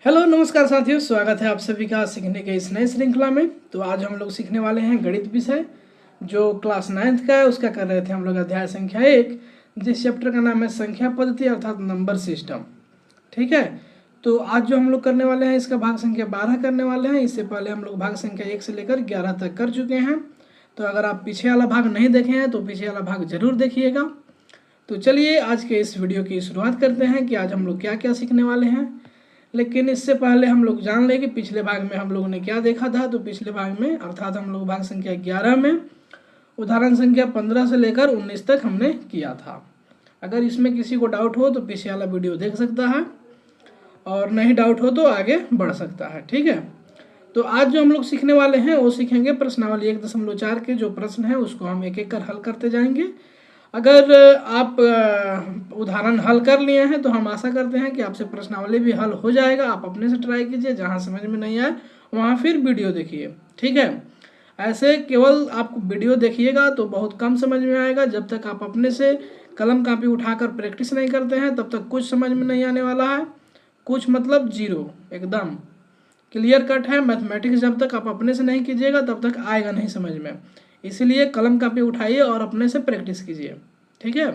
Hello नमस्कार साथियों, स्वागत है आप सभी का सीखने के इस नए श्रृंखला में। तो आज हम लोग सीखने वाले हैं गणित विषय जो क्लास 9th का है। उसका कर रहे थे हम लोग अध्याय संख्या 1, जिस चैप्टर का नाम है संख्या पद्धति अर्थात नंबर सिस्टम। ठीक है, तो आज जो हम लोग करने वाले हैं इसका भाग संख्या 12 करने वाले हैं। इससे पहले हम लोग भाग संख्या 1 से लेकर 11 तक कर चुके हैं। तो अगर आप पीछे वाला भाग नहीं देखे हैं तो पीछे वाला भाग जरूर देखिएगा। तो चलिए आज के इस वीडियो की शुरुआत करते हैं कि आज हम लोग क्या क्या सीखने वाले हैं। लेकिन इससे पहले हम लोग जान लें कि पिछले भाग में हम लोगों ने क्या देखा था। तो पिछले भाग में अर्थात हम लोग भाग संख्या 11 में उदाहरण संख्या 15 से लेकर 19 तक हमने किया था। अगर इसमें किसी को डाउट हो तो पीछे वाला वीडियो देख सकता है, और नहीं डाउट हो तो आगे बढ़ सकता है। ठीक है, तो आज जो हम लोग सीखने वाले हैं वो सीखेंगे प्रश्नावली 1.4 के जो प्रश्न है उसको हम एक एक कर हल करते जाएंगे। अगर आप उदाहरण हल कर लिए हैं तो हम आशा करते हैं कि आपसे प्रश्नावली भी हल हो जाएगा। आप अपने से ट्राई कीजिए, जहां समझ में नहीं आए वहां फिर वीडियो देखिए। ठीक है, ऐसे केवल आप वीडियो देखिएगा तो बहुत कम समझ में आएगा। जब तक आप अपने से कलम कापी उठाकर प्रैक्टिस नहीं करते हैं तब तक कुछ समझ में नहीं आने वाला है। कुछ मतलब जीरो, एकदम क्लियर कट है। मैथमेटिक्स जब तक आप अपने से नहीं कीजिएगा तब तक आएगा नहीं समझ में। इसीलिए कलम कापी उठाइए और अपने से प्रैक्टिस कीजिए। ठीक है,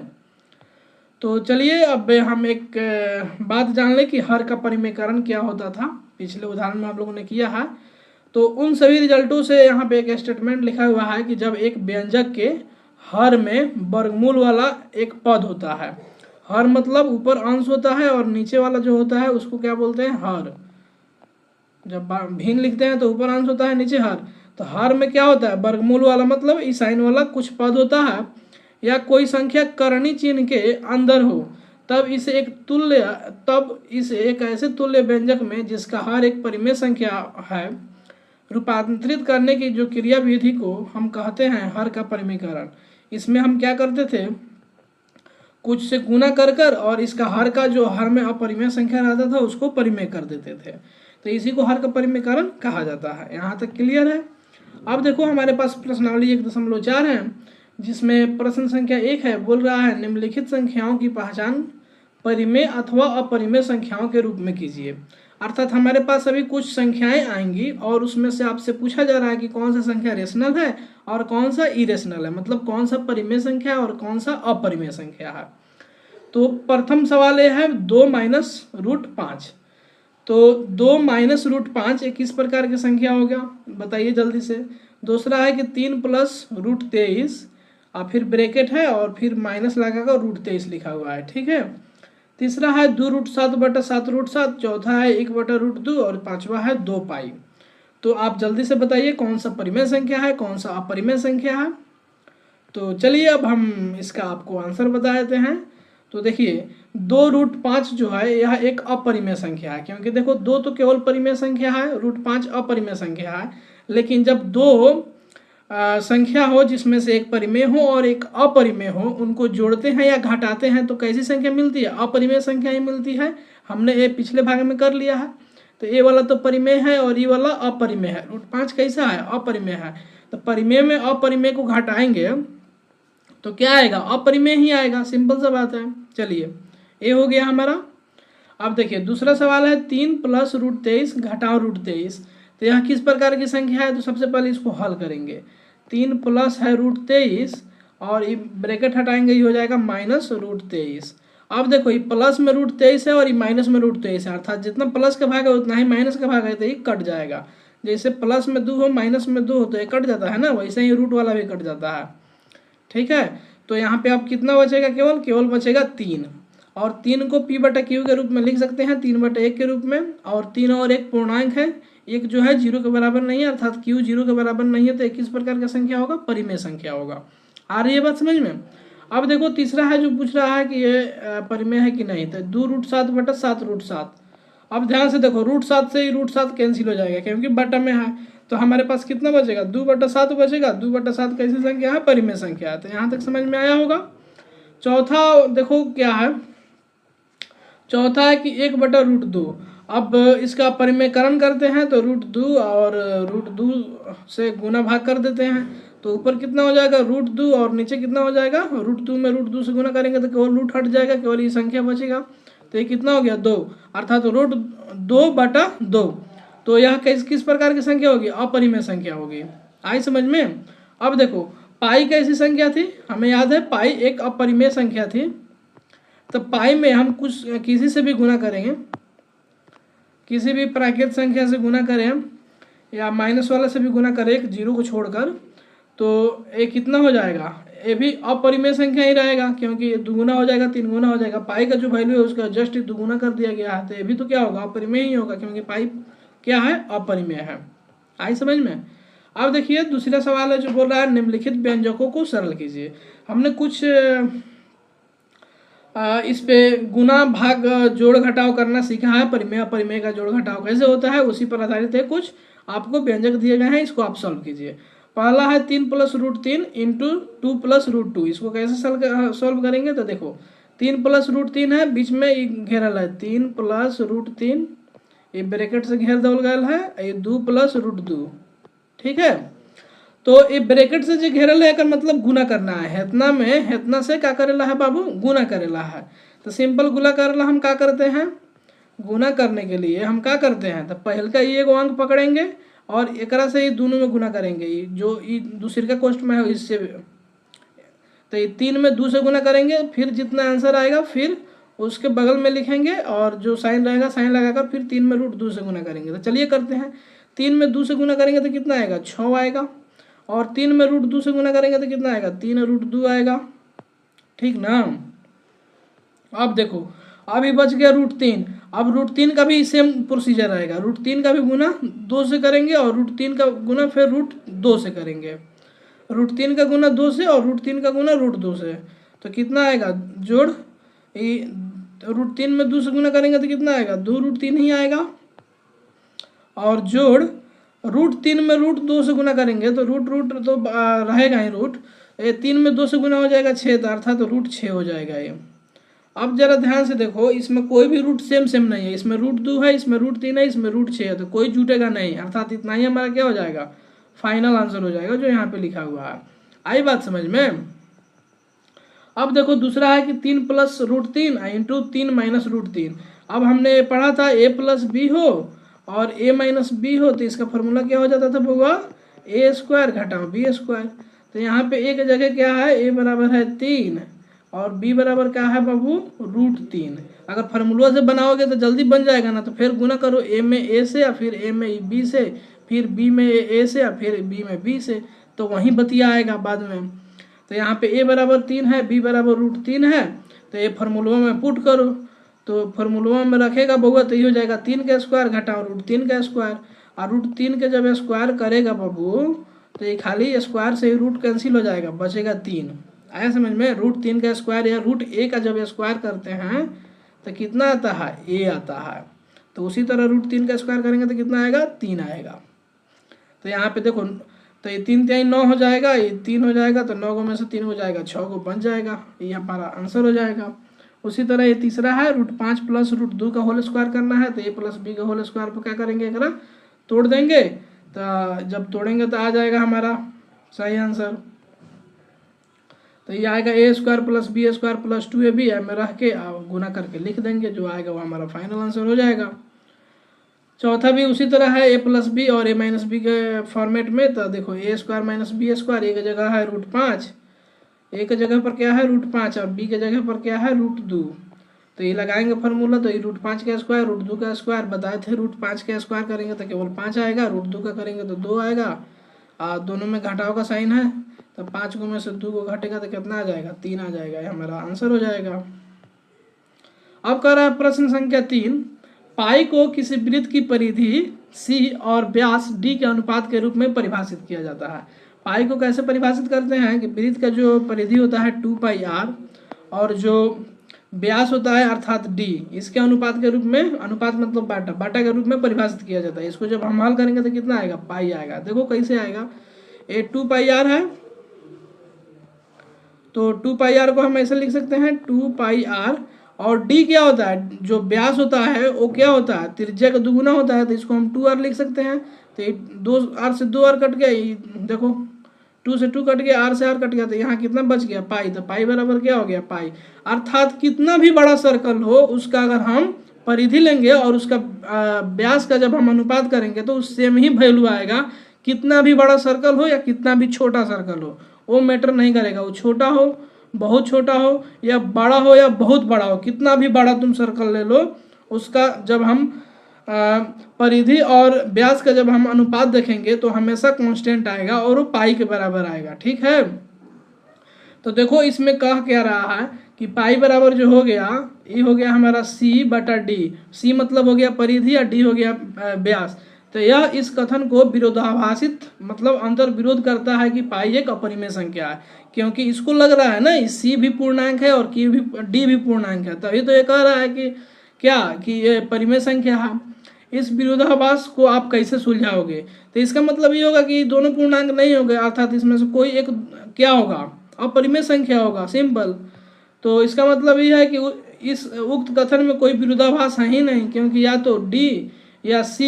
तो चलिए अब हम एक बात जान लें कि हर का परिमेयकरण क्या होता था। पिछले उदाहरण में हम लोगों ने किया है। तो उन सभी रिजल्टों से यहाँ पे एक स्टेटमेंट लिखा हुआ है कि जब एक व्यंजक के हर में वर्गमूल वाला एक पद होता है। हर मतलब ऊपर अंश होता है और नीचे वाला जो होता है उसको क्या बोलते हैं, हर। जब भिन्न लिखते हैं तो ऊपर अंश होता है, नीचे हर। तो हर में क्या होता है, वर्गमूल वाला मतलब इस साइन वाला कुछ पद होता है या कोई संख्या करनी चिन्ह के अंदर हो, तब इसे एक ऐसे तुल्य व्यंजक में जिसका हर एक परिमेय संख्या है रूपांतरित करने की जो क्रिया विधि को हम कहते हैं हर का परिमेयकरण। इसमें हम क्या करते थे, कुछ से गुणा कर कर और इसका हर का जो हर में अपरिमेय संख्या रहता था उसको परिमेय कर देते थे। तो इसी को हर का परिमेयकरण कहा जाता है। यहाँ तक क्लियर है। अब देखो हमारे पास प्रश्नावली 1.4 है, जिसमें प्रश्न संख्या 1 है। बोल रहा है निम्नलिखित संख्याओं की पहचान परिमेय अथवा अपरिमेय संख्याओं के रूप में कीजिए। अर्थात हमारे पास अभी कुछ संख्याएं आएंगी और उसमें से आपसे पूछा जा रहा है कि कौन सा संख्या रेशनल है और कौन सा इरेशनल है, मतलब कौन सा परिमेय संख्या और कौन सा अपरिमेय संख्या है। तो प्रथम सवाल यह है 2 - √5। तो 2 - √5 एक किस प्रकार की संख्या हो गया बताइए जल्दी से। दूसरा है कि 3 + √23 और फिर ब्रैकेट है और फिर माइनस लगाकर √23 लिखा हुआ है। ठीक है, तीसरा है 2√7/7√7। चौथा है 1/√2 और पांचवा है 2 पाई। तो आप जल्दी से बताइए कौन सा परिमेय संख्या है, कौन सा अपरिमेय संख्या है। तो चलिए अब हम इसका आपको आंसर बता देते हैं। तो देखिए 2√5 जो है यह एक अपरिमेय संख्या है, क्योंकि देखो 2 तो केवल परिमेय संख्या है, √5 अपरिमेय संख्या है। लेकिन जब दो संख्या हो जिसमें से एक परिमेय हो और एक अपरिमेय हो, उनको जोड़ते हैं या घटाते हैं तो कैसी संख्या मिलती है, अपरिमेय संख्या ही मिलती है। हमने ये पिछले भाग में कर लिया है। तो ये वाला तो परिमेय है और ये वाला अपरिमेय है। √5 कैसा है, अपरिमेय है। तो परिमेय में अपरिमेय को घटाएंगे तो क्या आएगा, अपरिमेय ही आएगा। सिंपल सा बात है। चलिए ये हो गया हमारा। अब देखिए दूसरा सवाल है 3 + √23 घटाओ √23। तो यह किस प्रकार की संख्या है। तो सबसे पहले इसको हल करेंगे। 3 प्लस है √23 और ये ब्रैकेट हटाएंगे, ये हो जाएगा -√23। अब देखो ये प्लस में √23 है और ये माइनस में √23 है, अर्थात जितना प्लस का भाग है उतना ही माइनस का भाग है, तो ये कट जाएगा। जैसे प्लस में 2 हो माइनस में 2 हो तो ये कट जाता है ना, वैसे ही रूट वाला भी कट जाता है। ठीक है, तो यहाँ पे अब कितना बचेगा, केवल बचेगा 3। और 3 को p/q के रूप में लिख सकते हैं, 3/1 के रूप में। और 3 और 1 पूर्णांक है, एक जो है 0 के बराबर नहीं है, अर्थात q 0 के बराबर नहीं है, तो एक किस प्रकार का संख्या होगा, परिमेय संख्या होगा। आ रही है बात समझ में। अब देखो तीसरा है जो पूछ रहा है कि ये परिमेय है कि नहीं। तो 2√7/7√7। अब ध्यान से देखो √7 से ही √7 कैंसिल हो जाएगा क्योंकि बटा में है। तो हमारे पास कितना बचेगा, 2/7 बचेगा। 2/7 कैसी संख्या है, परिमेय संख्या है। तो यहाँ तक समझ में आया होगा। चौथा देखो क्या है, चौथा है कि 1/√2। अब इसका परिमेयकरण करते हैं तो √2 और √2 से गुना भाग कर देते हैं। तो ऊपर कितना हो जाएगा, √2 और नीचे कितना हो जाएगा, √2 में √2 से गुना करेंगे तो केवल रूट हट जाएगा, केवल ये संख्या बचेगा। तो ये कितना हो गया 2, अर्थात √2/2। तो यह किस प्रकार की संख्या होगी, अपरिमेय संख्या होगी। आई समझ में। अब देखो पाई कैसी संख्या थी, हमें याद है पाई एक अपरिमेय संख्या थी। तो पाई में हम किसी से भी गुना करेंगे, किसी भी प्राकृत संख्या से गुना करें या माइनस वाला से भी गुना करें एक जीरो को छोड़कर, तो ये कितना हो जाएगा, ये भी अपरिमेय संख्या ही रहेगा, क्योंकि दुगुना हो जाएगा, 3 गुना हो जाएगा। पाई का जो वैल्यू है उसका जस्ट दुगुना कर दिया गया है, तो ये भी तो क्या होगा, अपरिमेय ही होगा, क्योंकि पाई क्या है, अपरिमेय है। आई समझ में। अब देखिए दूसरा सवाल है जो बोल रहा है निम्नलिखित व्यंजकों को सरल कीजिए। हमने कुछ इस पे गुना भाग जोड़ घटाव करना सीखा है, परिमेय अपरिमेय का जोड़ घटाव कैसे होता है, उसी पर आधारित है। कुछ आपको व्यंजक दिए गए हैं, इसको आप सॉल्व कीजिए। पहला है 3 + √3 × 2 + √2। इसको कैसे सॉल्व करेंगे, तो देखो 3 + √3 है, बीच में घेरल है 3 + √3, ये ब्रैकेट से घेर देवल गया है, ये 2 + √2, ठीक है। तो ये ब्रैकेट से जो घेरल है मतलब गुना करना है, हेतना में हेतना से क्या करेला है बाबू, गुना करेला है। तो सिंपल गुना करेला हम क्या करते हैं, गुना करने के लिए हम क्या करते हैं, तो पहले का ये एगो अंक पकड़ेंगे और एकरा से ये दोनों में गुना करेंगे, जो ये दूसरे का कोष्ट में है इससे, तो ये 3 में 2 से गुना करेंगे, फिर जितना आंसर आएगा फिर उसके बगल में लिखेंगे और जो साइन रहेगा साइन लगाकर फिर 3 में √2 से गुना करेंगे। तो चलिए करते हैं, 3 में 2 से गुना करेंगे तो कितना आएगा, 6 आएगा, और 3 में √2 से गुना करेंगे तो कितना आएगा, 3 √2 आएगा, ठीक ना। अब देखो अभी बच गया √3, अब √3 का भी सेम प्रोसीजर आएगा, √3 का भी गुना 2 से करेंगे और √3 का गुना फिर √2 से करेंगे, √3 का गुना 2 से और √3 का गुना √2 से, तो कितना आएगा जोड़, √3 में 2 से गुना करेंगे तो कितना आएगा, 2 √3 ही आएगा, और जोड़ √3 में √2 से गुना करेंगे तो रूट तो रहेगा ही रूट, 3 में 2 से गुना हो जाएगा 6, अर्थात तो √6 हो जाएगा ये। अब जरा ध्यान से देखो, इसमें कोई भी रूट सेम नहीं है, इसमें √2 है, इसमें √3 है, इसमें √6 है, तो कोई जुटेगा नहीं, अर्थात इतना ही हमारा क्या हो जाएगा, फाइनल आंसर हो जाएगा जो यहाँ पे लिखा हुआ है। आई बात समझ में। अब देखो दूसरा है कि 3 + √3 × 3 - √3। अब हमने पढ़ा था a + b हो और a - b हो, तो इसका फॉर्मूला क्या हो जाता था बउआ, a² घटाओ b²। तो यहाँ पे a की जगह क्या है, a बराबर है 3 और b बराबर क्या है बाबू, √3। अगर फार्मूला से बनाओगे तो जल्दी बन जाएगा ना, तो फिर गुना करो a में a से या फिर a में b से, फिर b में a से या फिर b में b से, तो वहीं बतिया आएगा बाद में। तो यहाँ पे a बराबर 3 है, b बराबर √3 है, तो ये फार्मूला में पुट करो, तो फार्मूला में रखेगा बउआ तो ये हो जाएगा 3 का स्क्वायर घटाओ √3 का स्क्वायर, और √3 के जब स्क्वायर करेगा बाबू तो ये खाली स्क्वायर से ही रूट कैंसिल हो जाएगा, बचेगा 3। आया समझ में। √3 का स्क्वायर या √a का जब स्क्वायर करते हैं तो कितना आता है, a आता है, तो उसी तरह √3 का स्क्वायर करेंगे तो कितना आएगा, 3 आएगा। तो यहाँ पे देखो, तो ये 3 3 9 हो जाएगा, ये 3 हो जाएगा, तो 9 में से 3 हो जाएगा, 6 को बन जाएगा, ये हमारा आंसर हो जाएगा। उसी तरह ये तीसरा है √5 + √2 का होल स्क्वायर करना है, तो a + b का होल स्क्वायर पर क्या करेंगे, एकरा तोड़ देंगे, तो जब तोड़ेंगे तो आ जाएगा हमारा सही आंसर। तो ये आएगा a² + b² + 2ab में रख के गुना करके लिख देंगे, जो आएगा वो हमारा फाइनल आंसर हो जाएगा। चौथा भी उसी तरह है a + b और a - b के फॉर्मेट में, तो देखो a² - b², a की जगह है √5, a की जगह पर क्या है √5 और b की जगह पर क्या है √2, तो ये लगाएंगे फार्मूला, तो ये √5 का स्क्वायर √2 का स्क्वायर बताए थे, √5 का स्क्वायर करेंगे तो केवल 5 आएगा, √2 का करेंगे तो 2 आएगा, दोनों में घटाव का साइन है, तो 5 में से 2 को घटेगा तो कितना आ जाएगा, 3 आ जाएगा, ये हमारा आंसर हो जाएगा। अब कह रहा है प्रश्न संख्या 3, पाई को किसी वृत्त की परिधि c और व्यास d के अनुपात के रूप में परिभाषित किया जाता है। पाई को कैसे परिभाषित करते हैं कि वृत्त का जो परिधि होता है 2πr और जो व्यास होता है अर्थात d, इसके अनुपात के रूप में, अनुपात मतलब बाटा के रूप में परिभाषित किया जाता है। इसको जब हम हल करेंगे तो कितना आएगा, पाई आएगा। देखो कैसे आएगा, ये 2πr है, तो 2πr को हम ऐसे लिख सकते हैं 2πr, और d क्या होता है, जो व्यास होता है वो क्या होता है, त्रिज्या का दुगुना होता है, तो इसको हम 2r लिख सकते हैं। तो 2r से 2r कट गया, देखो 2 से 2 कट गया, r से r कट गया, तो यहाँ कितना बच गया पाई, तो पाई बराबर क्या हो गया पाई। अर्थात कितना भी बड़ा सर्कल हो उसका अगर हम परिधि लेंगे और उसका व्यास का जब हम अनुपात करेंगे तो सेम ही वैल्यू आएगा। कितना भी बड़ा सर्कल हो या कितना भी छोटा सर्कल वो मैटर नहीं करेगा, वो छोटा हो, बहुत छोटा हो या बड़ा हो या बहुत बड़ा हो, कितना भी बड़ा तुम सर्कल ले लो, उसका जब हम परिधि और व्यास का जब हम अनुपात देखेंगे तो हमेशा कांस्टेंट आएगा और वो पाई के बराबर आएगा। ठीक है, तो देखो इसमें कह क्या रहा है कि पाई बराबर जो हो गया, ये हो गया हमारा c बटा डी। c मतलब हो गया परिधि या d हो गया व्यास। तो यह इस कथन को विरोधाभासित मतलब अंतर विरोध करता है कि पाई एक अपरिमेय संख्या है, क्योंकि इसको लग रहा है ना c भी पूर्णांक है और d भी पूर्णांक है, तभी तो ये कह रहा है कि क्या कि ये परिमेय संख्या है। इस विरोधाभास को आप कैसे सुलझाओगे, तो इसका मतलब ये होगा कि दोनों पूर्णांक नहीं होंगे, अर्थात इसमें से कोई एक क्या होगा, अपरिमेय संख्या होगा, सिंपल। तो इसका मतलब ये है कि इस उक्त कथन में कोई विरोधाभास है ही नहीं, क्योंकि या तो d या c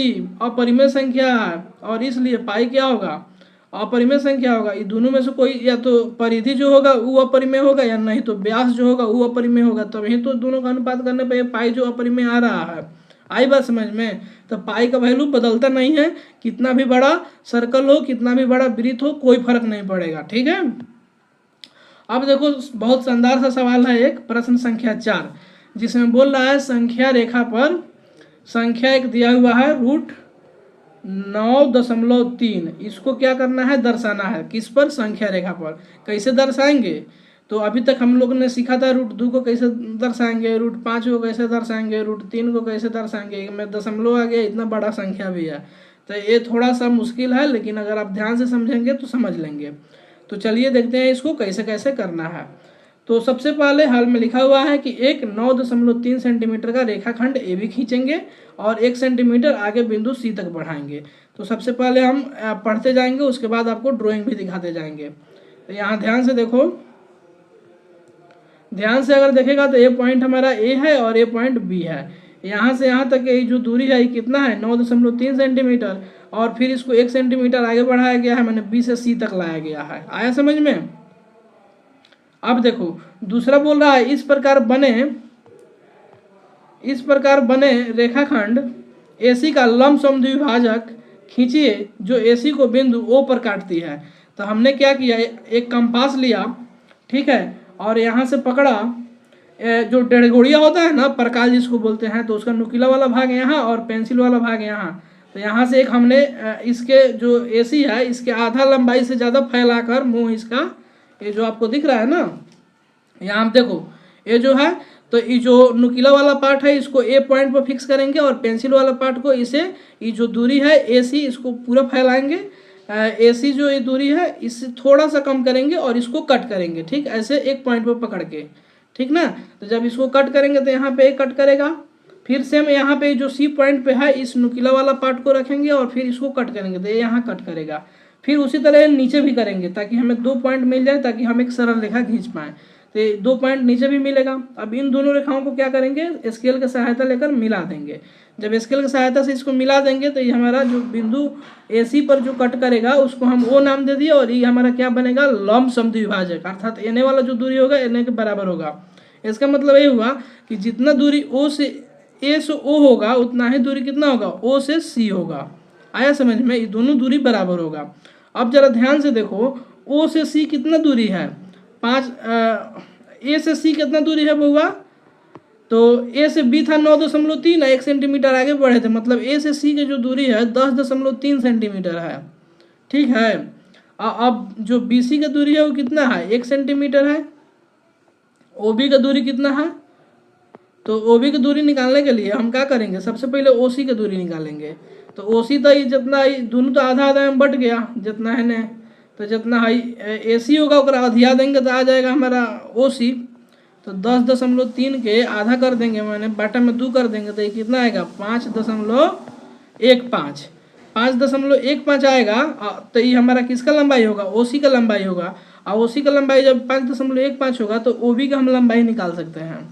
अपरिमेय संख्या है और इसलिए पाई क्या होगा, अपरिमेय संख्या होगा। ये दोनों में से कोई या तो परिधि जो होगा वो अपरिमेय होगा या नहीं तो व्यास जो होगा वो अपरिमेय होगा, तभी तो दोनों का अनुपात करने पर पाई जो अपरिमेय आ रहा है। आई बात समझ में। तो पाई का वैल्यू बदलता नहीं है, कितना भी बड़ा सर्कल हो, कितना भी बड़ा वृत्त हो, कोई फर्क नहीं पड़ेगा। ठीक है, अब देखो बहुत शानदार सा सवाल है एक, प्रश्न संख्या 4, जिसमें बोल रहा है संख्या रेखा पर संख्या एक दिया हुआ है √9.3, इसको क्या करना है, दर्शाना है। किस पर, संख्या रेखा पर। कैसे दर्शाएंगे, तो अभी तक हम लोग ने सीखा था √2 को कैसे दर्शाएंगे, √5 को कैसे दर्शाएंगे, √3 को कैसे दर्शाएंगे। में दशमलव आ गया, इतना बड़ा संख्या भी है, तो ये थोड़ा सा मुश्किल है, लेकिन अगर आप ध्यान से समझेंगे तो समझ लेंगे। तो चलिए देखते हैं इसको कैसे कैसे करना है। तो सबसे पहले हल में लिखा हुआ है कि एक 9.3 सेंटीमीटर का रेखाखंड ए बी खींचेंगे और 1 सेंटीमीटर आगे बिंदु सी तक बढ़ाएंगे। तो सबसे पहले हम पढ़ते जाएंगे, उसके बाद आपको ड्राइंग भी दिखाते जाएंगे। तो यहाँ ध्यान से देखो, ध्यान से अगर देखेगा तो ये पॉइंट हमारा ए है और ये पॉइंट बी है। यहाँ से यहाँ तक ये जो दूरी है कितना है, 9.3 सेंटीमीटर, और फिर इसको 1 सेंटीमीटर आगे बढ़ाया गया है, मैंने बी से सी तक लाया गया है। आया समझ में। अब देखो दूसरा बोल रहा है इस प्रकार बने रेखाखंड AC का लंबसम द्विभाजक खींचिए जो AC को बिंदु O पर काटती है। तो हमने क्या किया, एक कंपास लिया, ठीक है, और यहाँ से पकड़ा, जो डेढ़गोड़िया होता है ना, प्रकाश जिसको बोलते हैं, तो उसका नुकीला वाला भाग यहाँ और पेंसिल वाला भाग यहाँ। तो यहाँ से एक हमने इसके जो AC है इसके आधा लंबाई से ज़्यादा फैलाकर मुंह इसका, ये जो आपको दिख रहा है ना, यहाँ देखो ये जो है, तो ये जो नुकीला वाला पार्ट है इसको A पॉइंट पर फिक्स करेंगे और पेंसिल वाला पार्ट को इसे, ये जो दूरी है AC इसको पूरा फैलाएंगे। AC जो ये दूरी है इससे थोड़ा सा कम करेंगे और इसको कट करेंगे, ठीक, ऐसे एक पॉइंट पर पकड़ के, ठीक ना। तो जब इसको कट करेंगे तो यहाँ पे कट करेगा, फिर सेम यहाँ पे जो C पॉइंट पे है इस नुकीला वाला पार्ट को रखेंगे और फिर इसको कट करेंगे तो ये यहाँ कट करेगा। फिर उसी तरह नीचे भी करेंगे ताकि हमें 2 पॉइंट मिल जाए, ताकि हम एक सरल रेखा खींच पाएँ। तो 2 पॉइंट नीचे भी मिलेगा। अब इन दोनों रेखाओं को क्या करेंगे, स्केल की सहायता लेकर मिला देंगे। जब स्केल की सहायता से इसको मिला देंगे तो ये हमारा जो बिंदु AC पर जो कट करेगा उसको हम O नाम दे दिए, और ये हमारा क्या बनेगा, लंबसम द्विभाजक, अर्थात NA वाला जो दूरी होगा NA के बराबर होगा। इसका मतलब ये हुआ कि जितना दूरी A से O होगा उतना ही दूरी कितना होगा, O से C होगा। आया समझ में, ये दोनों दूरी बराबर होगा। अब जरा ध्यान से देखो, O से C कितना दूरी है, 5, A से C कितना दूरी है बउआ, तो A से B था 9.3, 1 सेंटीमीटर आगे बढ़े थे, मतलब A से C की जो दूरी है 10.3 सेंटीमीटर है, ठीक है। अब जो BC की दूरी है वो कितना है, 1 सेंटीमीटर है। OB का दूरी कितना है, तो OB की दूरी निकालने के लिए हम क्या करेंगे, सबसे पहले OC की दूरी निकालेंगे। तो OC तो ये जितना दोनों तो आधा आधा में बट गया, जितना है न, तो जितना हाई AC होगा उसका अधिया देंगे तो आ जाएगा हमारा OC। तो 10.3 के आधा कर देंगे, मैंने बाटा में 2 कर देंगे तो ये कितना आएगा, 5.15, 5.15 आएगा। तो ये हमारा किसका लंबाई होगा, OC का लंबाई होगा। और OC का लंबाई जब 5.15 होगा तो OB का हम लंबाई निकाल सकते हैं,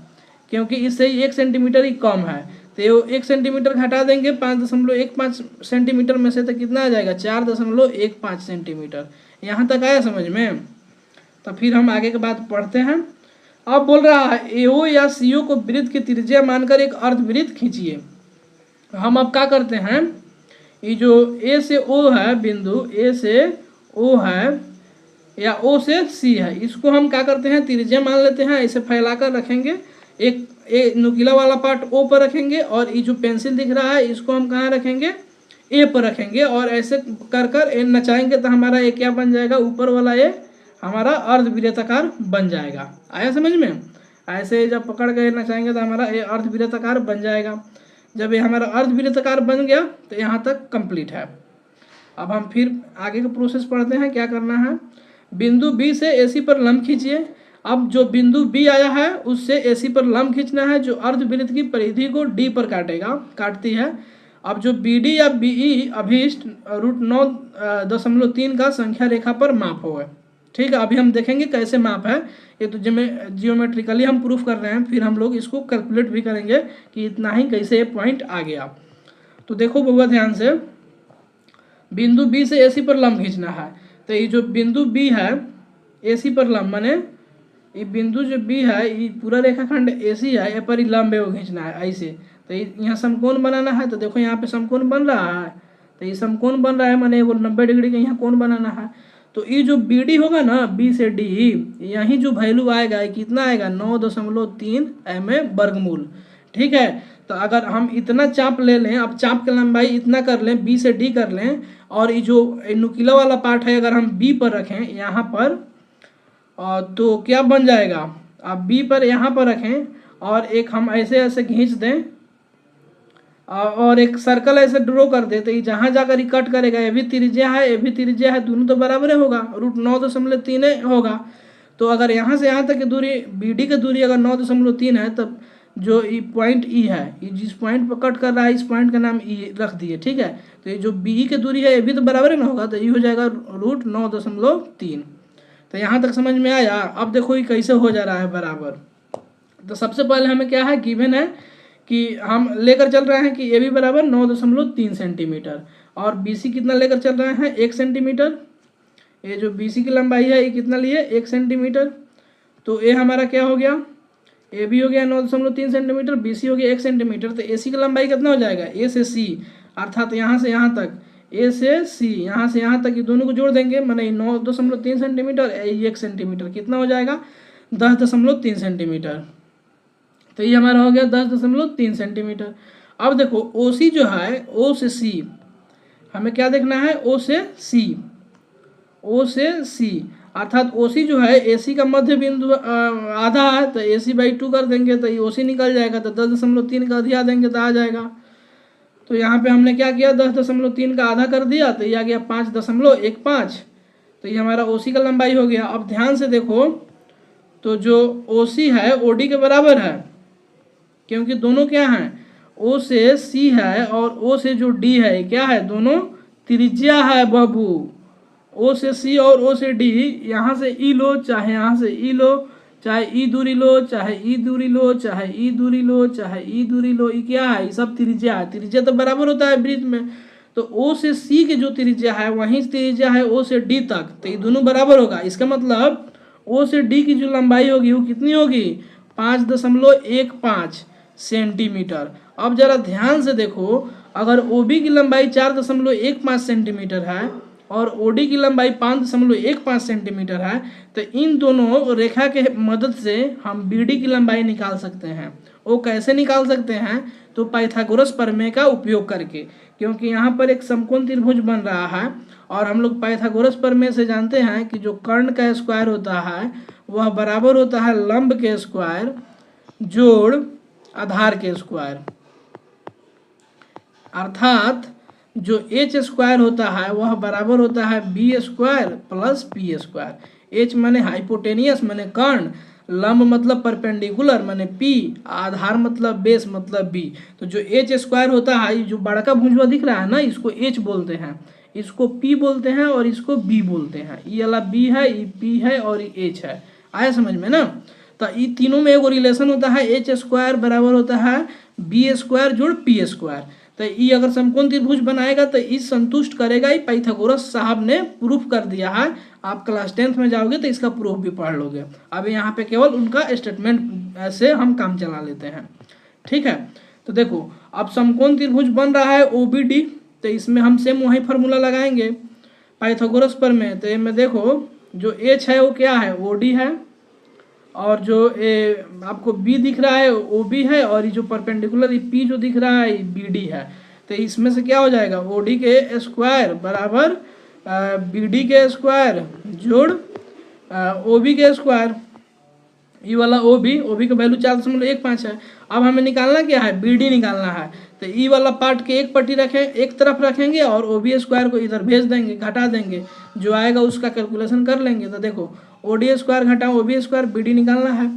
क्योंकि इससे 1 सेंटीमीटर ही कम है। तो 1 सेंटीमीटर घटा देंगे 5.15 सेंटीमीटर में से, तो कितना आ जाएगा, 4.15 सेंटीमीटर। यहाँ तक आया समझ में? तो फिर हम आगे की बात पढ़ते हैं। अब बोल रहा है AO या CO को वृत्त की त्रिज्या मानकर एक अर्धवृत्त खींचिए। हम अब क्या करते हैं, ये जो A से O है, बिंदु A से O है या O से C है, इसको हम क्या करते हैं, त्रिज्या मान लेते हैं। इसे फैलाकर रखेंगे, एक नुकीला वाला पार्ट O पर रखेंगे और ये जो पेंसिल दिख रहा है इसको हम कहाँ रखेंगे, A पर रखेंगे। और ऐसे कर कर नचाएंगे तो हमारा ये क्या बन जाएगा, ऊपर वाला ये हमारा अर्धवृत्ताकार बन जाएगा। आया समझ में? ऐसे जब पकड़ के नचाएंगे तो हमारा ये अर्धवृत्ताकार बन जाएगा। जब ये हमारा अर्धवृत्ताकार बन गया तो यहाँ तक कंप्लीट है। अब हम फिर आगे का प्रोसेस पढ़ते हैं। क्या करना है, बिंदु B से AC पर लंब खींचिए। अब जो बिंदु B आया है उससे AC पर लंब खींचना है जो अर्धवृत्त की परिधि को D पर काटती है। अब जो BD या BE अभिष्ट √9.3 का संख्या रेखा पर माप होगा। ठीक है, अभी हम देखेंगे कैसे माप है। ये तो जियोमेट्रिकली हम प्रूफ कर रहे हैं, फिर हम लोग इसको कैलकुलेट भी करेंगे कि इतना ही कैसे ये पॉइंट आ गया। तो देखो बउआ ध्यान से, बिंदु B से AC पर लंब खींचना है। तो ये जो बिंदु B है AC पर लंब, माने ये बिंदु जो B है ये पूरा रेखाखंड AC है, ये पर लंब है वो खींचना है ऐसे। तो यहाँ समकोण बनाना है। तो देखो यहाँ पे समकोण बन रहा है, तो ये समकोण बन रहा है, माने वो 90 डिग्री का यहाँ कोण बनाना है। तो ये जो BD होगा ना, B से D, यही जो वैल्यू आएगा कितना आएगा, 9.3 mm वर्गमूल। ठीक है, तो अगर हम इतना चाप ले लें, अब चाप की लंबाई इतना कर लें, B से D कर लें, और ये जो नुकीला वाला पार्ट है अगर हम B पर रखें यहाँ पर, तो क्या बन जाएगा, अब B पर यहाँ पर रखें और एक हम ऐसे ऐसे खींच दें और एक सर्कल ऐसे ड्रॉ कर दे, तो ये जहाँ जाकर ये कट करेगा, ये भी त्रिज्या है ये भी त्रिज्या है, दोनों तो बराबर होगा, √9.3 होगा। तो अगर यहाँ से यहाँ तक की दूरी BD की दूरी अगर 9.3 है, तब जो ये पॉइंट E है, ये जिस पॉइंट पर कट कर रहा है इस पॉइंट का नाम E रख दिए। ठीक है, तो ये जो BE की दूरी है ये भी तो बराबर ना होगा, तो ये हो जाएगा √9.3। तो यहाँ तक समझ में आया? अब देखो ये कैसे हो जा रहा है बराबर। तो सबसे पहले हमें क्या है, गिवन है कि हम लेकर चल रहे हैं कि AB बराबर 9.3 सेंटीमीटर और BC कितना लेकर चल रहे हैं, 1 सेंटीमीटर। ये जो BC की लंबाई है ये कितना लिए, 1 सेंटीमीटर। तो ये हमारा क्या हो गया, AB हो गया 9.3 सेंटीमीटर, BC हो गया 1 सेंटीमीटर। तो AC की लंबाई कितना हो जाएगा, A से C, अर्थात यहाँ से यहाँ तक, A से C, यहाँ से यहाँ तक, ये दोनों को जोड़ देंगे, माने 9.3 सेंटीमीटर 1 सेंटीमीटर, कितना हो जाएगा, 10.3 सेंटीमीटर। तो ये हमारा हो गया 10.3 सेंटीमीटर। अब देखो OC जो है, O से C, हमें क्या देखना है, O से C, अर्थात OC जो है AC का मध्य बिंदु आधा है, तो AC/2 कर देंगे तो ये OC निकल जाएगा। तो 10.3 का अधिया देंगे तो आ जाएगा। तो यहाँ पे हमने क्या किया, 10.3 का आधा कर दिया तो ये आ गया 5.15। तो ये हमारा OC का लंबाई हो गया। अब ध्यान से देखो, तो जो OC है OD के बराबर है, क्योंकि दोनों क्या हैं, O से C है और O से जो D है क्या है, दोनों त्रिज्या है बाबू। O से C और O से D, यहाँ से E लो चाहे यहाँ से E लो, चाहे E दूरी लो चाहे E दूरी लो, चाहे E दूरी लो चाहे E दूरी लो, ये क्या है, ये सब त्रिज्या है। त्रिज्या तो बराबर होता है वृत्त में। तो O से C की जो त्रिज्या है वहीं त्रिज्या है O से D तक, तो ये दोनों बराबर होगा। इसका मतलब O से D की जो लंबाई होगी वो कितनी होगी, 5.15 सेंटीमीटर। अब जरा ध्यान से देखो, अगर OB की लंबाई 4.15 सेंटीमीटर है और OD की लंबाई 5.15 सेंटीमीटर है, तो इन दोनों रेखा के मदद से हम BD की लंबाई निकाल सकते हैं। वो कैसे निकाल सकते हैं, तो पाइथागोरस प्रमेय का उपयोग करके, क्योंकि यहाँ पर एक समकोण त्रिभुज बन रहा है और हम लोग पाइथागोरस प्रमेय से जानते हैं कि जो कर्ण का स्क्वायर होता है वह बराबर होता है लंब के स्क्वायर जोड़ आधार के स्क्वायर, अर्थात जो H स्क्वायर होता है वह बराबर होता है B square plus P square. H माने हाइपोटेनियस माने कर्ण, लंब मतलब परपेंडिकुलर माने P, आधार मतलब बेस मतलब B। तो जो H स्क्वायर होता है, जो बड़ा भुजवा दिख रहा है ना, इसको H बोलते हैं, इसको P बोलते हैं और इसको B बोलते हैं। ये वाला B है, ये P है और ये H है। आया समझ में ना? तो ये तीनों में एगो रिलेशन होता है, H स्क्वायर बराबर होता है B स्क्वायर जोड़ P स्क्वायर। तो ई अगर समकोण त्रिभुज बनाएगा तो इस संतुष्ट करेगा ही, पाइथागोरस साहब ने प्रूफ कर दिया है। आप क्लास 10th में जाओगे तो इसका प्रूफ भी पढ़ लोगे। अब यहाँ पे केवल उनका स्टेटमेंट से हम काम चला लेते हैं, ठीक है। तो देखो अब समकोण त्रिभुज बन रहा है OBD, तो इसमें हम सेम वही फार्मूला लगाएंगे पाइथागोरस पर में। तो में देखो जो H है वो क्या है, OD है, और जो आपको B दिख रहा है OB है, और ये जो परपेंडिकुलर P जो दिख रहा है BD है। तो इसमें से क्या हो जाएगा, OD के स्क्वायर बराबर BD के स्क्वायर जोड़ OB के स्क्वायर, ये वाला OB का वैल्यू 4.15 है। अब हमें निकालना क्या है, BD निकालना है। तो ई वाला पार्ट के एक पट्टी रखें, एक तरफ रखेंगे और OB स्क्वायर को इधर भेज देंगे, घटा देंगे, जो आएगा उसका कैलकुलेशन कर लेंगे। तो देखो OD स्क्वायर घटा OB स्क्वायर, BD निकालना है।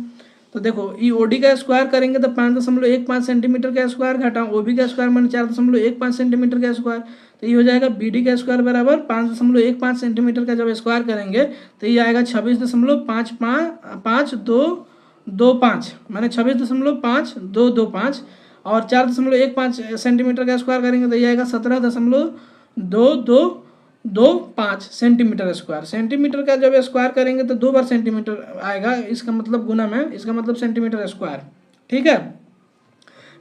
तो देखो ये OD का स्क्वायर करेंगे तो 5.15 सेंटीमीटर का स्क्वायर घटा OB का स्क्वायर माने 4.15 सेंटीमीटर का स्क्वायर, तो ये हो जाएगा BD का स्क्वायर बराबर 5.15 सेंटीमीटर का जब स्क्वायर करेंगे तो ये आएगा 26.525 माने 26.5225, और 4.15 सेंटीमीटर का स्क्वायर करेंगे तो ये आएगा 17.2225 सेंटीमीटर स्क्वायर। सेंटीमीटर का जब स्क्वायर करेंगे तो 2 बार सेंटीमीटर आएगा, इसका मतलब गुना में, इसका मतलब सेंटीमीटर स्क्वायर, ठीक है।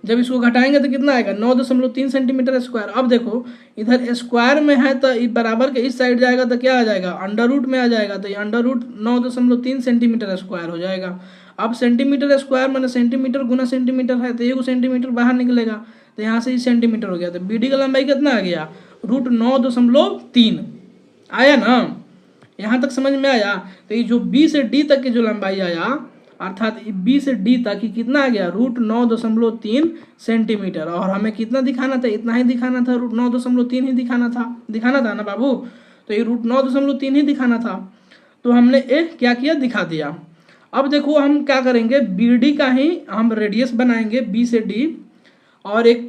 जब इसको घटाएंगे तो कितना आएगा, 9.3 सेंटीमीटर स्क्वायर। अब देखो इधर स्क्वायर में है तो बराबर के इस साइड जाएगा तो क्या आ जाएगा, अंडर रूट में आ जाएगा, तो ये अंडर रूट 9.3 सेंटीमीटर स्क्वायर हो जाएगा। अब सेंटीमीटर स्क्वायर माने सेंटीमीटर गुना सेंटीमीटर है, तो 1 सेंटीमीटर बाहर निकलेगा, तो यहाँ से सेंटीमीटर हो गया। तो BD का लंबाई कितना आ गया, √9.3 आया ना, यहाँ तक समझ में आया। तो ये जो B से D तक की जो लंबाई आया, अर्थात B से D तक की कितना आ गया, √9.3 सेंटीमीटर। और हमें कितना दिखाना था, इतना ही दिखाना था, √9.3 ही दिखाना था ना बाबू। तो ये √9.3 ही दिखाना था, तो हमने क्या किया, दिखा दिया। अब देखो हम क्या करेंगे, BD का ही हम रेडियस बनाएंगे B से D, और एक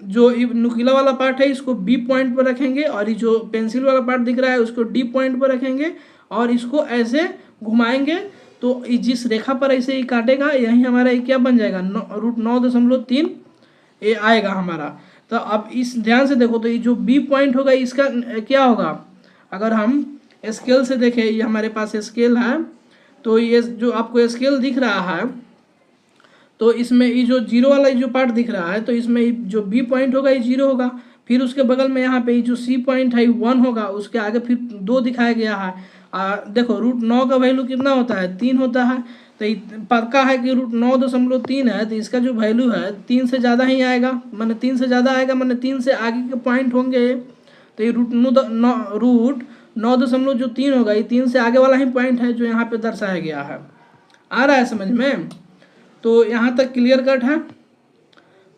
जो नुकीला वाला पार्ट है इसको B पॉइंट पर रखेंगे, और ये जो पेंसिल वाला पार्ट दिख रहा है उसको D पॉइंट पर रखेंगे, और इसको ऐसे घुमाएंगे तो जिस रेखा पर ऐसे ही काटेगा यही हमारा क्या बन जाएगा, √9.3 ये आएगा हमारा। तो अब इस ध्यान से देखो, तो ये जो B पॉइंट होगा इसका क्या होगा, अगर हम स्केल से देखें, ये हमारे पास स्केल है, तो ये जो आपको स्केल दिख रहा है, तो इसमें ये जो जीरो वाला जो पार्ट दिख रहा है, तो इसमें जो B पॉइंट होगा ये 0 होगा, फिर उसके बगल में यहाँ पे जो C पॉइंट है 1 होगा, उसके आगे फिर 2 दिखाया गया है। देखो √9 का वैल्यू कितना होता है, 3 होता है, तो पक्का है कि √9.3 है, तो इसका जो वैल्यू है 3 से ज़्यादा ही आएगा, मैंने 3 से ज़्यादा आएगा, मैंने 3 से आगे के पॉइंट होंगे, तो ये √9.3 होगा, ये 3 से आगे वाला ही पॉइंट है जो यहाँ पे दर्शाया गया है। आ रहा है समझ में, तो यहाँ तक क्लियर कट है।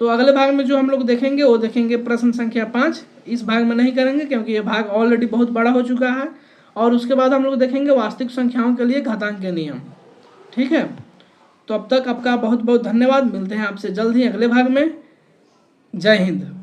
तो अगले भाग में जो हम लोग देखेंगे वो देखेंगे प्रश्न संख्या 5। इस भाग में नहीं करेंगे क्योंकि ये भाग ऑलरेडी बहुत बड़ा हो चुका है, और उसके बाद हम लोग देखेंगे वास्तविक संख्याओं के लिए घातांक के नियम, ठीक है। तो अब तक आपका बहुत बहुत धन्यवाद, मिलते हैं आपसे जल्द ही अगले भाग में। जय हिंद।